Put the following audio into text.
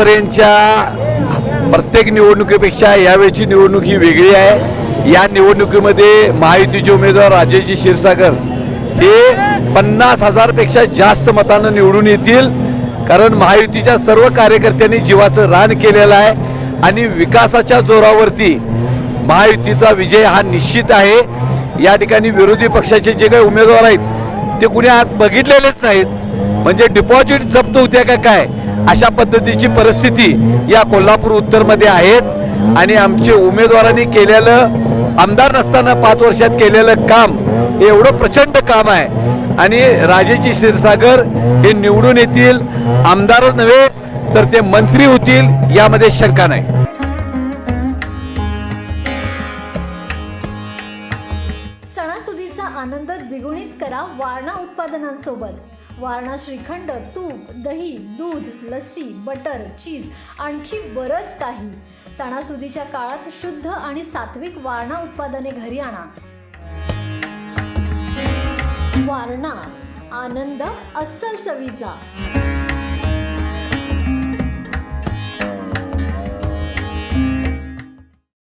आतापर्यंतच्या प्रत्येक निवडणुकीपेक्षा यावेळची निवडणूक ही वेगळी आहे। या निवडणुकीमध्ये महायुतीचे उमेदवार राजेशजी क्षीरसागर हे 50,000 पेक्षा जास्त मतांनी निवडून येतील, कारण महायुतीच्या सर्व कार्यकर्त्यांनी जीवाचं रान केलेलं आहे आणि विकासाच्या जोरावरती महायुतीचा विजय हा निश्चित आहे। या ठिकाणी विरोधी पक्षाचे जे काही उमेदवार आहेत ते कुणी आत बघितलेलेच नाहीत, म्हणजे डिपॉझिट जप्त होत्या का काय अशा पद्धतीची परिस्थिती या कोल्हापूर उत्तरमध्ये आहेत। आणि आमचे उमेदवारांनी केलेलं आमदार नसताना 5 वर्षात केलेलं काम हे एवढं प्रचंड काम आहे आणि राजेशजी क्षीरसागर हे निवडून येतील, आमदारच नव्हे तर ते मंत्री होतील यामध्ये शंका नाही। सणासुदीचा आनंद द्विगुणित करा वारणा उत्पादनांसोबत। वारणा श्रीखंड, तूप, दही, दूध, लस्सी, बटर, चीज आणखी बरंच काही। सणासुदीच्या काळात शुद्ध आणि सात्विक वारणा उत्पादने घरी आणा। वारणा, आनंद अस्सल चवीचा।